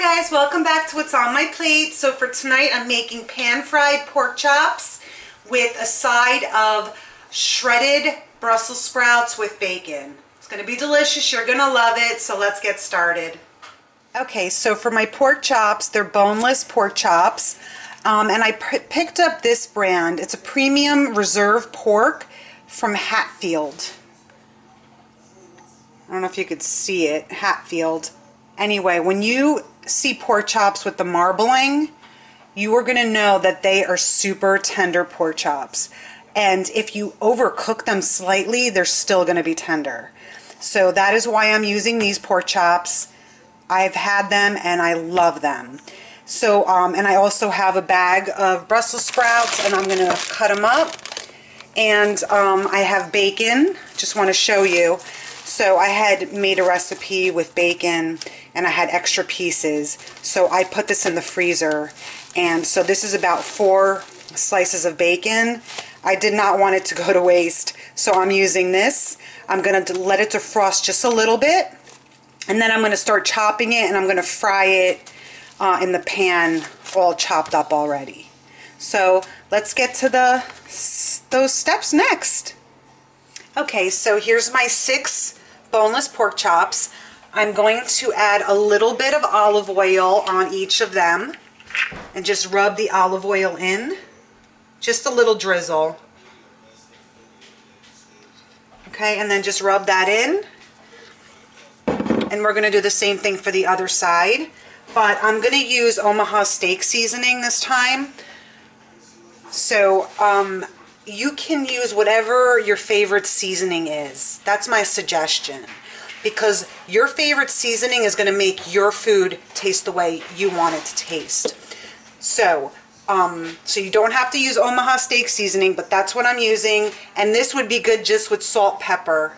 Hi guys, welcome back to what's on my plate. So for tonight I'm making pan-fried pork chops with a side of shredded Brussels sprouts with bacon. It's going to be delicious, you're going to love it, so let's get started. Okay, so for my pork chops, they're boneless pork chops, and I picked up this brand. It's a premium reserve pork from Hatfield. I don't know if you could see it, Hatfield. Anyway, when you see pork chops with the marbling, you are going to know that they are super tender pork chops. And if you overcook them slightly, they're still going to be tender. So that is why I'm using these pork chops. I've had them and I love them. So, and I also have a bag of Brussels sprouts and I'm going to cut them up. And I have bacon, just want to show you. So I had made a recipe with bacon and I had extra pieces. So I put this in the freezer. And so this is about 4 slices of bacon. I did not want it to go to waste. So I'm using this. I'm going to let it defrost just a little bit. And then I'm going to start chopping it and I'm going to fry it in the pan all chopped up already. So let's get to those steps next. Okay, so here's my 6 boneless pork chops. I'm going to add a little bit of olive oil on each of them and just rub the olive oil in. Just a little drizzle. Okay, and then just rub that in. And we're going to do the same thing for the other side. But I'm going to use Omaha Steak seasoning this time. So, you can use whatever your favorite seasoning is. That's my suggestion. Because your favorite seasoning is going to make your food taste the way you want it to taste. So, so you don't have to use Omaha Steak seasoning, but that's what I'm using. And this would be good just with salt, pepper,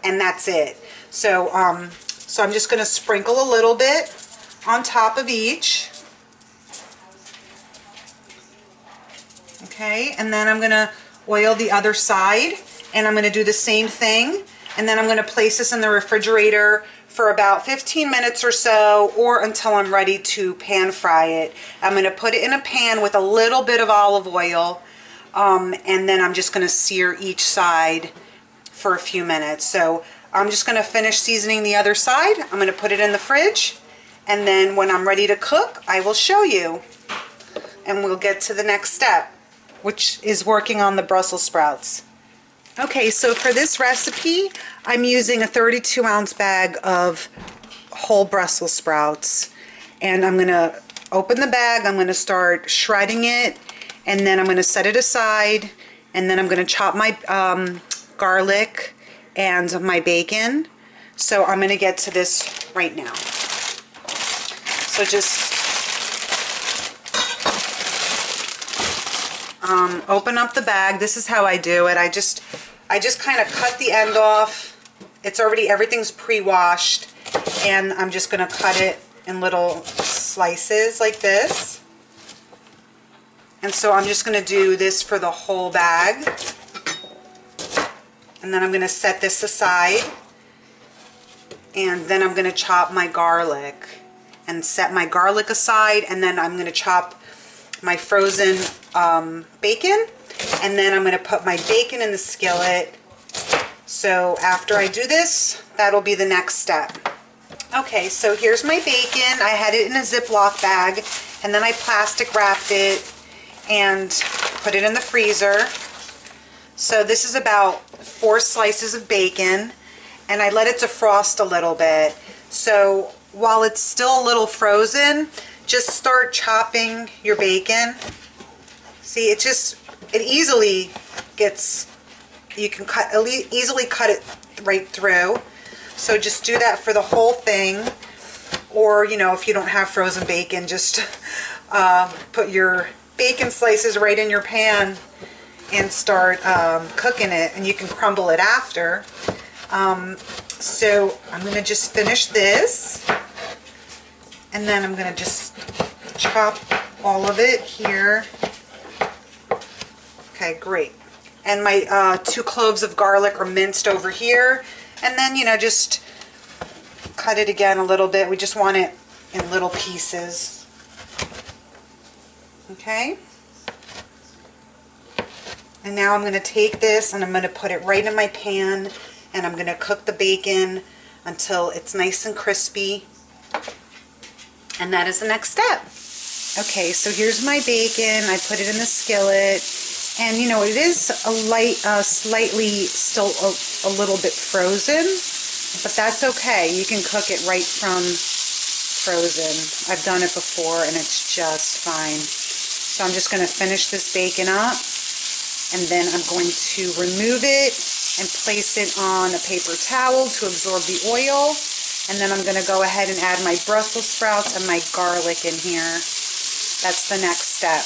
and that's it. So, so I'm just going to sprinkle a little bit on top of each. Okay, and then I'm going to oil the other side, and I'm going to do the same thing, and then I'm going to place this in the refrigerator for about 15 minutes or so, or until I'm ready to pan fry it. I'm going to put it in a pan with a little bit of olive oil, and then I'm just going to sear each side for a few minutes. So I'm just going to finish seasoning the other side. I'm going to put it in the fridge, and then when I'm ready to cook, I will show you, and we'll get to the next step, which is working on the Brussels sprouts. Okay, so for this recipe, I'm using a 32-ounce bag of whole Brussels sprouts. And I'm going to open the bag, I'm going to start shredding it, and then I'm going to set it aside, and then I'm going to chop my garlic and my bacon. So I'm going to get to this right now. So just open up the bag. This is how I do it. I just kind of cut the end off. It's already, everything's pre-washed, and I'm just going to cut it in little slices like this. And so I'm just going to do this for the whole bag. And then I'm going to set this aside. And then I'm going to chop my garlic and set my garlic aside, and then I'm going to chop my frozen bacon, and then I'm going to put my bacon in the skillet. So after I do this, that'll be the next step. Okay, so here's my bacon. I had it in a Ziploc bag, and then I plastic wrapped it and put it in the freezer. So this is about 4 slices of bacon, and I let it defrost a little bit. So while it's still a little frozen, just start chopping your bacon. See, it easily gets, you can easily cut it right through. So just do that for the whole thing. Or, you know, if you don't have frozen bacon, just put your bacon slices right in your pan and start cooking it, and you can crumble it after. So I'm going to just finish this. And then I'm going to just chop all of it here. Okay, great. And my 2 cloves of garlic are minced over here. And then, you know, just cut it again a little bit. We just want it in little pieces. Okay. And now I'm going to take this and I'm going to put it right in my pan, and I'm going to cook the bacon until it's nice and crispy. And that is the next step. Okay, so here's my bacon. I put it in the skillet. And you know, it is slightly still a little bit frozen, but that's okay. You can cook it right from frozen. I've done it before and it's just fine. So I'm just going to finish this bacon up, and then I'm going to remove it and place it on a paper towel to absorb the oil. And then I'm going to go ahead and add my Brussels sprouts and my garlic in here. That's the next step.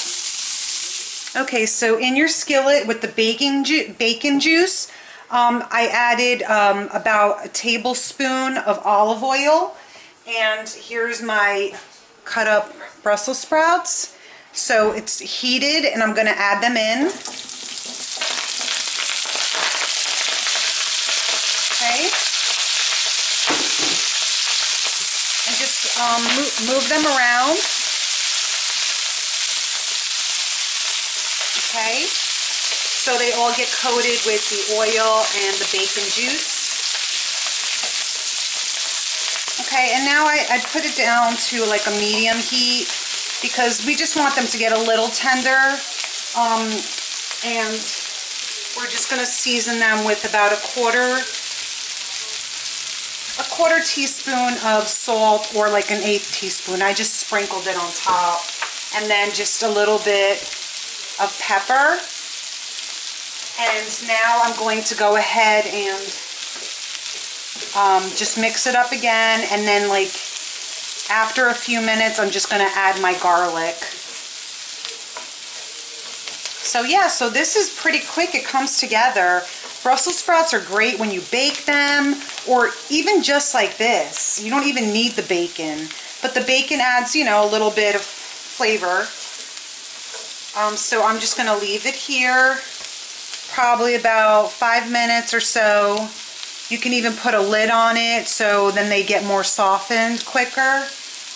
Okay, so in your skillet with the bacon juice, I added about a tablespoon of olive oil, and here's my cut up Brussels sprouts. So it's heated, and I'm going to add them in. Okay, and just move them around. Okay, so they all get coated with the oil and the bacon juice. Okay, and now I put it down to like a medium heat because we just want them to get a little tender. And we're just going to season them with about a quarter teaspoon of salt, or like an 1/8 teaspoon. I just sprinkled it on top. And then just a little bit of pepper. And now I'm going to go ahead and just mix it up again, and then like after a few minutes I'm just going to add my garlic. So yeah, so this is pretty quick. It comes together. Brussels sprouts are great when you bake them, or even just like this. You don't even need the bacon, but the bacon adds, you know, a little bit of flavor. So I'm just going to leave it here probably about 5 minutes or so. You can even put a lid on it so then they get more softened quicker.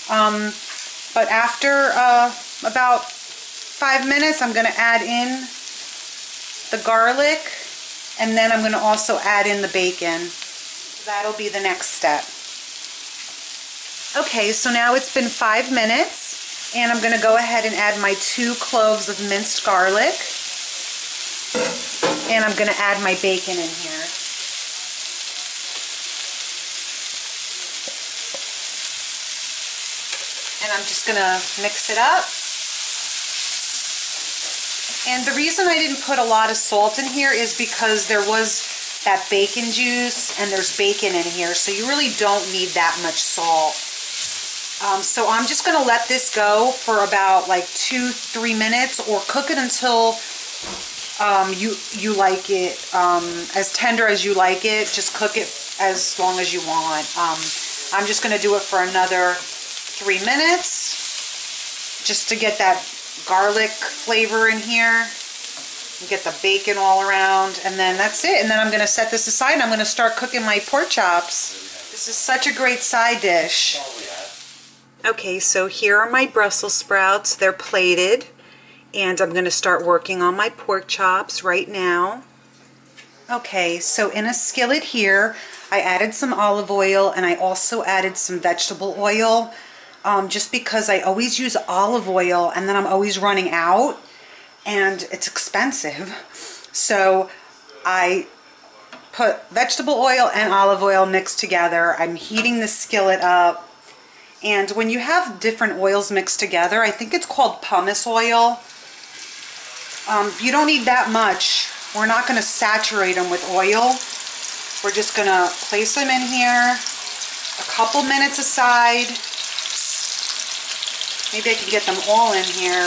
But after about 5 minutes, I'm going to add in the garlic, and then I'm going to also add in the bacon. That'll be the next step. Okay, so now it's been 5 minutes, and I'm going to go ahead and add my 2 cloves of minced garlic, and I'm going to add my bacon in here. And I'm just going to mix it up. And the reason I didn't put a lot of salt in here is because there was that bacon juice and there's bacon in here, so you really don't need that much salt. So I'm just going to let this go for about like 2-3 minutes, or cook it until you like it as tender as you like it. Just cook it as long as you want. I'm just going to do it for another 3 minutes just to get that garlic flavor in here and get the bacon all around, and then that's it. And then I'm going to set this aside and I'm going to start cooking my pork chops. This is such a great side dish. Okay, so here are my Brussels sprouts. They're plated, and I'm going to start working on my pork chops right now. Okay, so in a skillet here, I added some olive oil, and I also added some vegetable oil, just because I always use olive oil and then I'm always running out and it's expensive. So I put vegetable oil and olive oil mixed together. I'm heating the skillet up. And when you have different oils mixed together, I think it's called pumice oil. You don't need that much. We're not going to saturate them with oil. We're just going to place them in here, a couple minutes aside. Maybe I can get them all in here.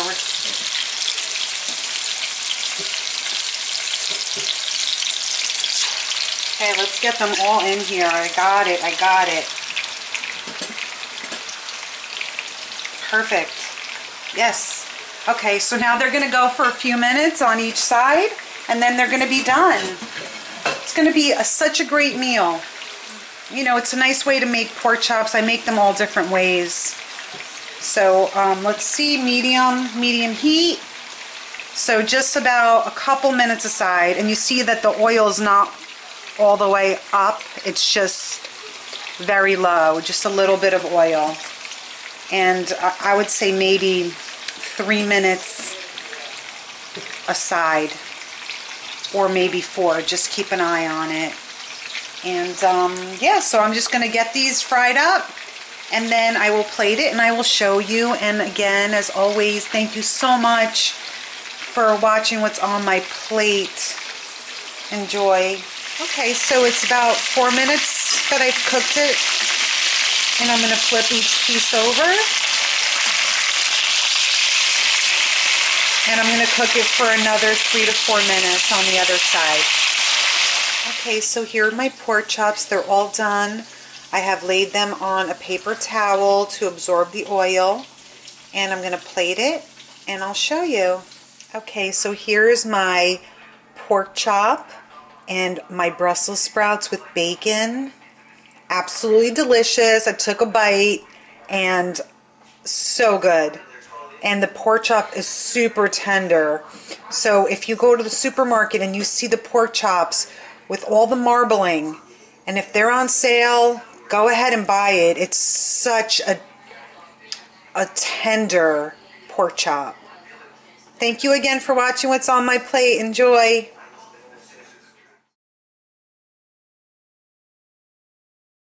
Okay, let's get them all in here. I got it. Perfect. Yes. Okay, so now they're going to go for a few minutes on each side, and then they're going to be done. It's going to be such a great meal. You know, it's a nice way to make pork chops. I make them all different ways. So let's see, medium heat. So just about a couple minutes aside, and you see that the oil is not all the way up. It's just very low, just a little bit of oil. And I would say maybe 3 minutes aside, or maybe 4. Just keep an eye on it. And yeah, so I'm just gonna get these fried up, and then I will plate it and I will show you. And again, as always, thank you so much for watching what's on my plate. Enjoy. Okay, so it's about 4 minutes that I've cooked it, and I'm gonna flip each piece over. And I'm gonna cook it for another 3 to 4 minutes on the other side. Okay, so here are my pork chops. They're all done. I have laid them on a paper towel to absorb the oil, and I'm gonna plate it and I'll show you. Okay, so here's my pork chop and my Brussels sprouts with bacon. Absolutely delicious. I took a bite and so good. And the pork chop is super tender. So if you go to the supermarket and you see the pork chops with all the marbling, and if they're on sale, go ahead and buy it. It's such a tender pork chop. Thank you again for watching what's on my plate. Enjoy.